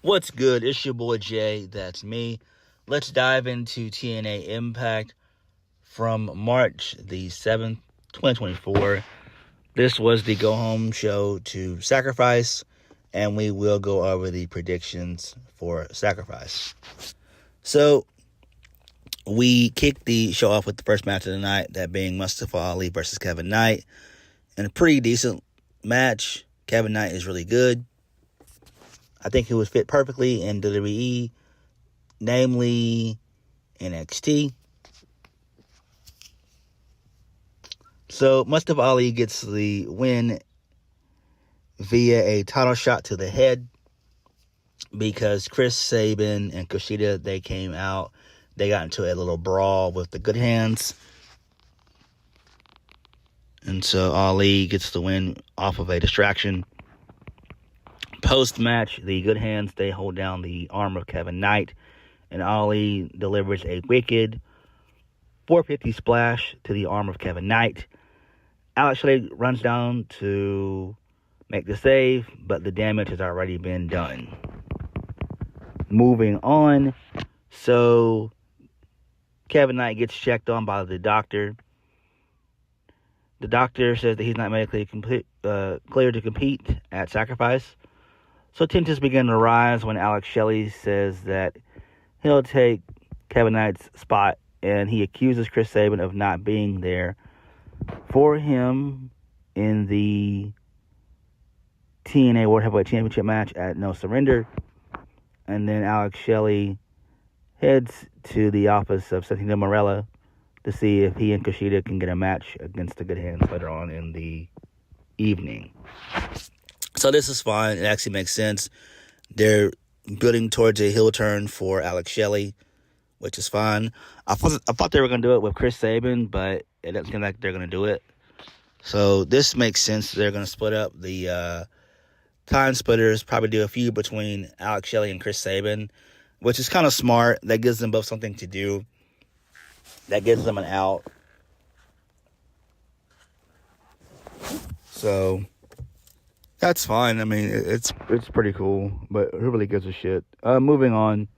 What's good? It's your boy Jay. That's me. Let's dive into TNA Impact from March the 7th, 2024. This was the go-home show to Sacrifice, and we will go over the predictions for Sacrifice. So, we kicked the show off with the first match of the night, that being Mustafa Ali versus Kevin Knight. And a pretty decent match. Kevin Knight is really good. I think he was fit perfectly in WWE, namely NXT. So Mustafa Ali gets the win via a title shot to the head because Chris Sabin and Kushida, they came out. They got into a little brawl with the Good Hands. And so Ali gets the win off of a distraction. Post-match, the Good Hands, they hold down the arm of Kevin Knight, and Ali delivers a wicked 450 splash to the arm of Kevin Knight. Alex Shelley runs down to make the save, but the damage has already been done. Moving on, so Kevin Knight gets checked on by the doctor. The doctor says that he's not medically cleared to compete at Sacrifice. So tensions begin to rise when Alex Shelley says that he'll take Kevin Knight's spot, and he accuses Chris Sabin of not being there for him in the TNA World Heavyweight Championship match at No Surrender. And then Alex Shelley heads to the office of Santino Marella to see if he and Kushida can get a match against the Good Hands later on in the evening. So this is fine. It actually makes sense. They're building towards a heel turn for Alex Shelley, which is fine. I thought they were going to do it with Chris Sabin, but it doesn't seem like they're going to do it. So this makes sense. They're going to split up the time splitters, probably do a feud between Alex Shelley and Chris Sabin, which is kind of smart. That gives them both something to do. That gives them an out. So that's fine. I mean, it's pretty cool, but who really gives a shit? Moving on.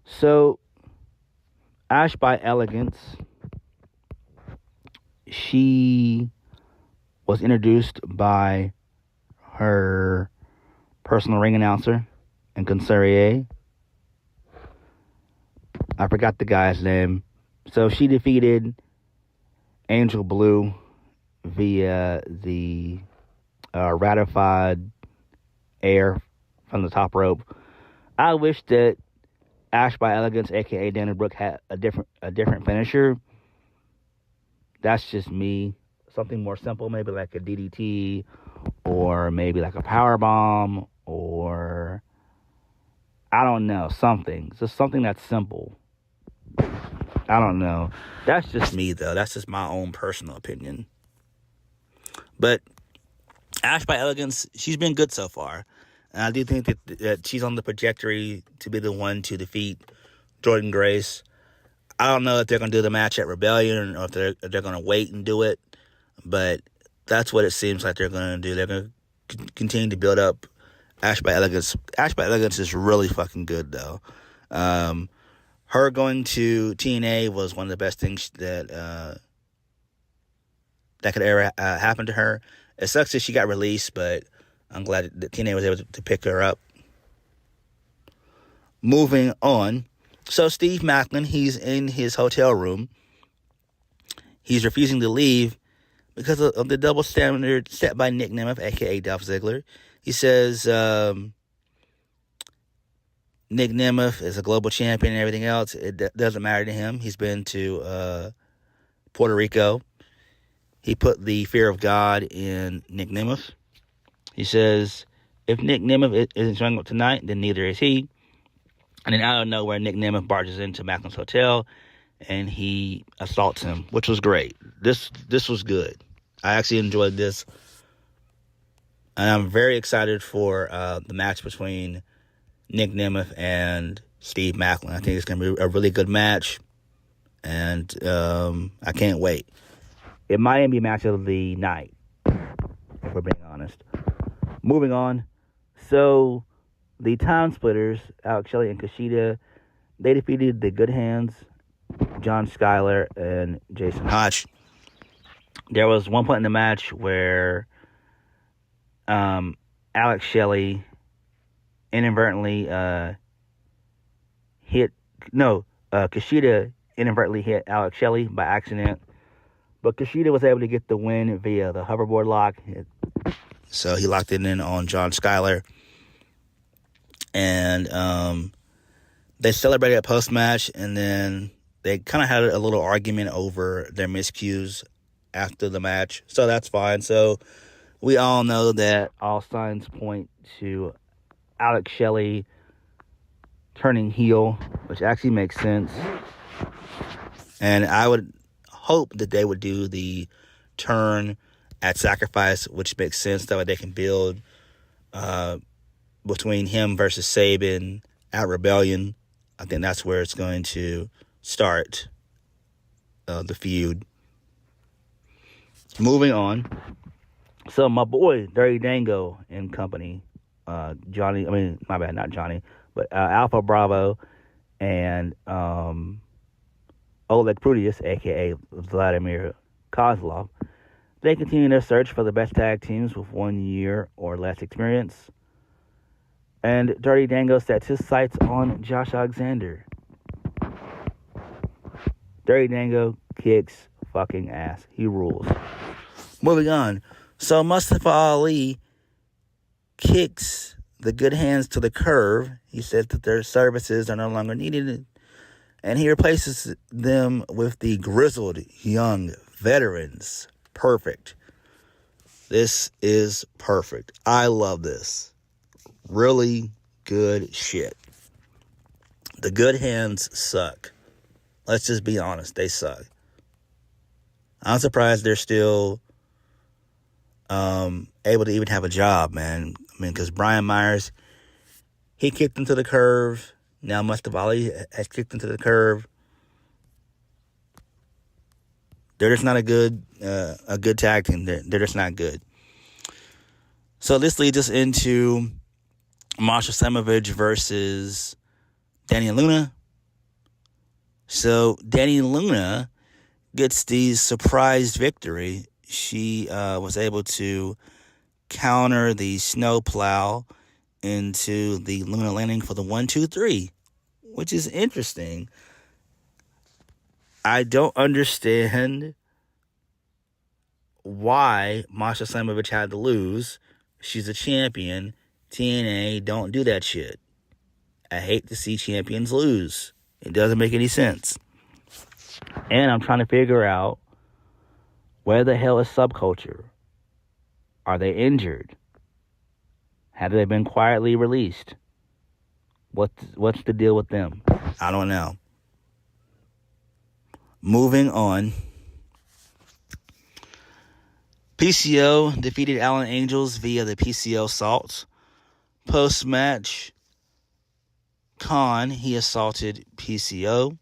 So, Ash by Elegance. She was introduced by her personal ring announcer and consigliere. I forgot the guy's name. So she defeated Angel Blue via the ratified air from the top rope. I wish that Ash by Elegance, aka Dana Brooke, had a different finisher. That's just me. Something more simple, maybe like a DDT, or maybe like a power bomb, or I don't know, something. Just something that's simple. I don't know. That's just me, though. That's just my own personal opinion. But Ash by Elegance, she's been good so far. And I do think that she's on the trajectory to be the one to defeat Jordynne Grace. I don't know if they're going to do the match at Rebellion or if they're going to wait and do it. But that's what it seems like they're going to do. They're going to continue to build up Ash by Elegance. Ash by Elegance is really fucking good, though. Her going to TNA was one of the best things that could ever happen to her. It sucks that she got released, but I'm glad that TNA was able to pick her up. Moving on. So Steve Maclin, he's in his hotel room. He's refusing to leave because of the double standard set by Nic Nemeth, a.k.a. Dolph Ziggler. He says Nic Nemeth is a global champion and everything else. It doesn't matter to him. He's been to Puerto Rico. He put the fear of God in Nic Nemeth. He says, if Nic Nemeth isn't showing up tonight, then neither is he. And then out of nowhere, Nic Nemeth barges into Macklin's hotel, and he assaults him, which was great. This was good. I actually enjoyed this. And I'm very excited for the match between Nic Nemeth and Steve Maclin. I think it's going to be a really good match, and I can't wait. It might be match of the night, if we're being honest. Moving on. So, the Time Splitters, Alex Shelley and Kushida, they defeated the Good Hands, John Schuyler, and Jason Hodge. There was one point in the match where Alex Shelley inadvertently Kushida inadvertently hit Alex Shelley by accident. But Kushida was able to get the win via the hoverboard lock. So he locked it in on John Schuyler. And they celebrated at post-match, and then they kind of had a little argument over their miscues after the match. So that's fine. So we all know that all signs point to Alex Shelley turning heel, which actually makes sense. And I would hope that they would do the turn at Sacrifice, which makes sense. That way they can build between him versus Sabin at Rebellion. I think that's where it's going to start the feud. Moving on. So my boy, Dirty Dango and company, Alpha Bravo and Oleg Prudius, a.k.a. Vladimir Kozlov, they continue their search for the best tag teams with 1 year or less experience. And Dirty Dango sets his sights on Josh Alexander. Dirty Dango kicks fucking ass. He rules. Moving on. So Mustafa Ali kicks the Good Hands to the curb. He says that their services are no longer needed. And he replaces them with the grizzled young veterans. Perfect. This is perfect. I love this. Really good shit. The Good Hands suck. Let's just be honest. They suck. I'm surprised they're still able to even have a job, man. I mean, because Brian Myers, he kicked them to the curve. Now Mustafa Ali has kicked them to the curve. They're just not a good tag team. They're just not good. So this leads us into Masha Samovich versus Dani Luna. So Dani Luna gets the surprise victory. She was able to counter the snowplow into the Luna landing for the 1-2-3, which is interesting. I don't understand why Masha Samovich had to lose. She's a champion. TNA don't do that shit. I hate to see champions lose. It doesn't make any sense. And I'm trying to figure out, where the hell is Subculture? Are they injured? Have they been quietly released? What's the deal with them? I don't know. Moving on. PCO defeated Allen Angels via the PCO Salt. Post-match, Khan, he assaulted PCO.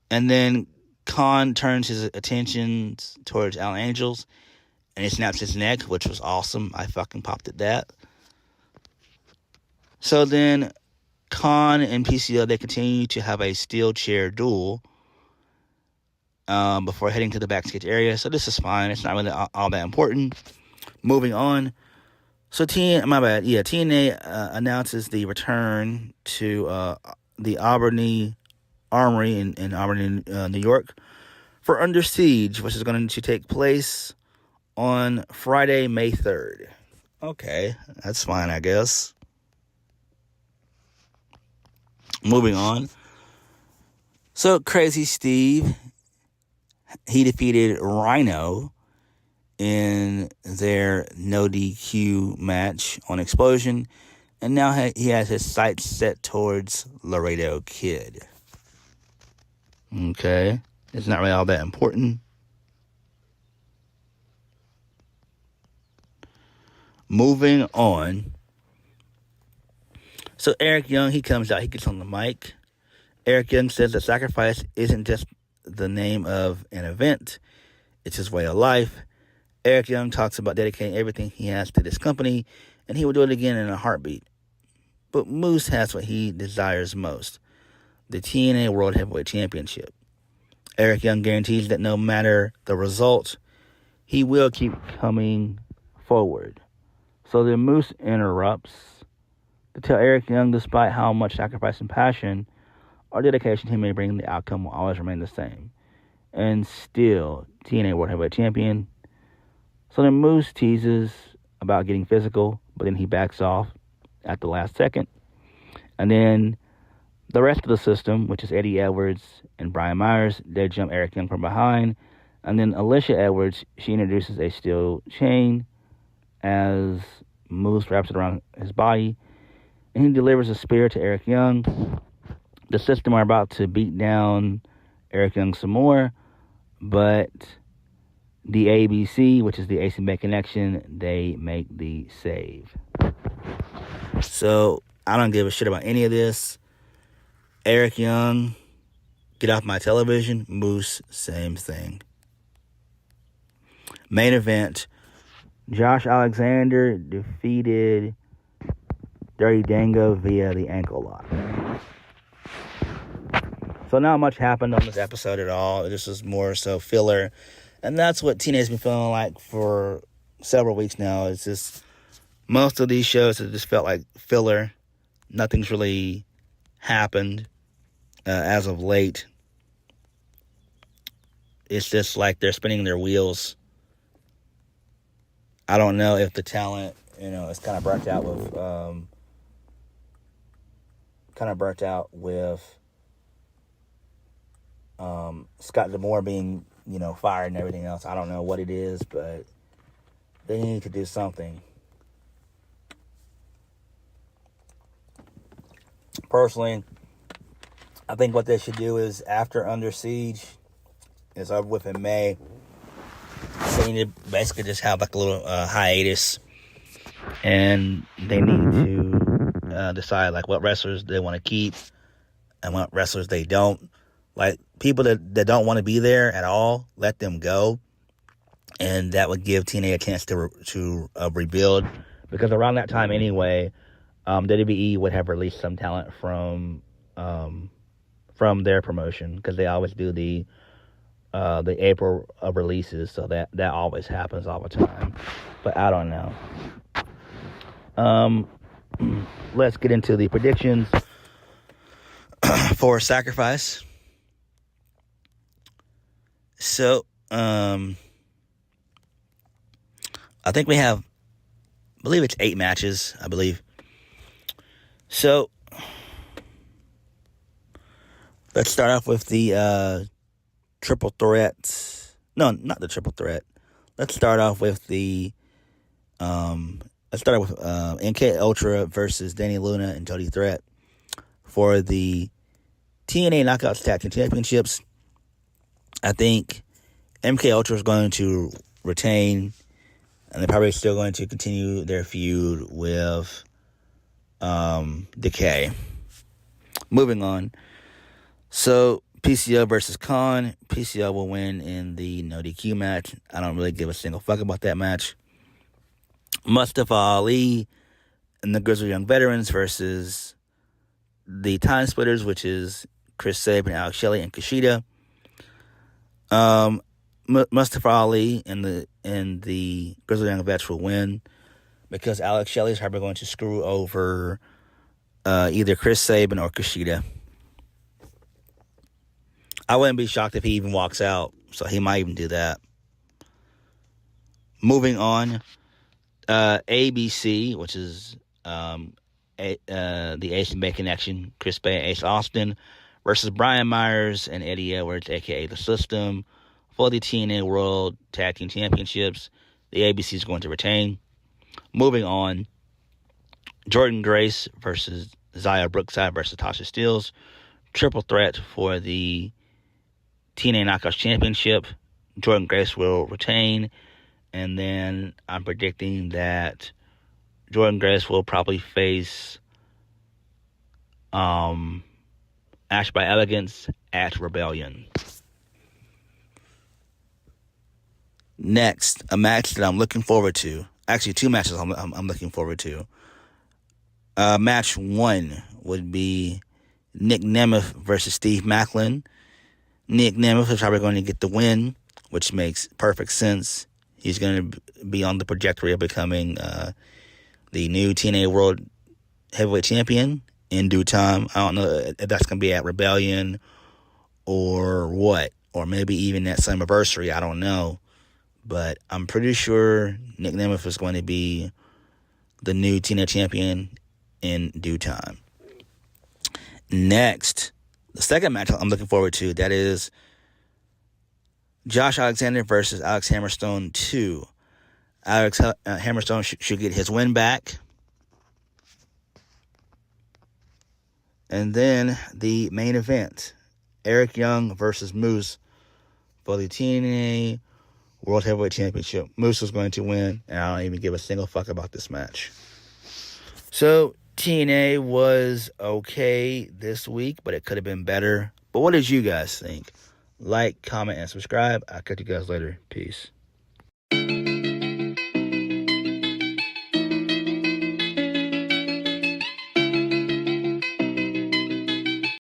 And then Khan turns his attention towards Allen Angels, and he snaps his neck, which was awesome. I fucking popped at that. So then Khan and PCO, they continue to have a steel chair duel before heading to the backstage area. So this is fine. It's not really all that important. Moving on. So TNA announces the return to the Albany Armory in Albany, New York, for Under Siege, which is going to take place on Friday, May 3rd. Okay, that's fine, I guess. Moving on. So Crazy Steve, he defeated Rhino in their no DQ match on Explosion, and now he has his sights set towards Laredo Kid. Okay, it's not really all that important. Moving on. So Eric Young, he comes out, he gets on the mic. Eric Young says that Sacrifice isn't just the name of an event, it's his way of life. Eric Young talks about dedicating everything he has to this company, and he will do it again in a heartbeat. But Moose has what he desires most, the TNA World Heavyweight Championship. Eric Young guarantees that no matter the result, he will keep coming forward. So then Moose interrupts to tell Eric Young, despite how much sacrifice and passion or dedication he may bring, the outcome will always remain the same. And still, TNA World Heavyweight Champion. So then Moose teases about getting physical, but then he backs off at the last second. And then the rest of the system, which is Eddie Edwards and Brian Myers, they jump Eric Young from behind. And then Alicia Edwards, she introduces a steel chain as Moose wraps it around his body. And he delivers a spear to Eric Young. The system are about to beat down Eric Young some more, but the ABC, which is the ACB Connection, they make the save. So I don't give a shit about any of this. Eric Young, get off my television. Moose, same thing. Main event, Josh Alexander defeated Dirty Dango via the ankle lock. So not much happened on this episode at all. This was more so filler. And that's what TNA's been feeling like for several weeks now. It's just most of these shows have just felt like filler. Nothing's really happened as of late. It's just like they're spinning their wheels. I don't know if the talent, is kind of burnt out with Scott D'Amore being, fired and everything else. I don't know what it is, but they need to do something. Personally, I think what they should do is after Under Siege is over with in May, they need to basically just have like a little hiatus, and they need to decide like what wrestlers they want to keep and what wrestlers they don't. Like people that don't want to be there at all, let them go, and that would give TNA a chance to rebuild. Because around that time anyway, WWE would have released some talent from their promotion, because they always do the April of releases, so that always happens all the time. But I don't know. Let's get into the predictions for Sacrifice. So, I think we have, I believe it's 8 matches, I believe. So, let's start off with the triple threat. No, not the triple threat. Let's start off with the MK Ultra versus Danny Luna and Jody Threat for the TNA Knockouts Tag Team Championships. I think MK Ultra is going to retain, and they're probably still going to continue their feud with Decay. Moving on. So, PCO versus Khan. PCO will win in the no DQ match. I don't really give a single fuck about that match. Mustafa Ali and the Grizzled Young Veterans versus the Time Splitters, which is Chris Sabin, Alex Shelley, and Kushida. Mustafa Ali and the Grizzled Young Vets will win, because Alex Shelley is probably going to screw over either Chris Sabin or Kushida. I wouldn't be shocked if he even walks out, so he might even do that. Moving on, ABC, which is the Ace and Bay Connection, Chris Bay and Ace Austin, versus Brian Myers and Eddie Edwards, a.k.a. The System, for the TNA World Tag Team Championships. The ABC is going to retain. Moving on, Jordan Grace versus Zaya Brookside versus Tasha Steelz. Triple threat for the TNA Knockouts Championship. Jordan Grace will retain. And then I'm predicting that Jordan Grace will probably face Ash by Elegance at Rebellion. Next, a match that I'm looking forward to. Actually, 2 matches I'm looking forward to. Match 1 would be Nic Nemeth versus Steve Maclin. Nic Nemeth is probably going to get the win, which makes perfect sense. He's going to be on the trajectory of becoming the new TNA World Heavyweight Champion in due time. I don't know if that's going to be at Rebellion or what, or maybe even at Slammiversary. I don't know. But I'm pretty sure Nic Nemeth is going to be the new TNA champion in due time. Next, the second match I'm looking forward to, that is Josh Alexander versus Alex Hammerstone 2. Alex Hammerstone should get his win back. And then the main event, Eric Young versus Moose for the TNA World Heavyweight Championship. Moose is going to win, and I don't even give a single fuck about this match. So, TNA was okay this week, but it could have been better. But what did you guys think? Like, comment, and subscribe. I'll catch you guys later. Peace.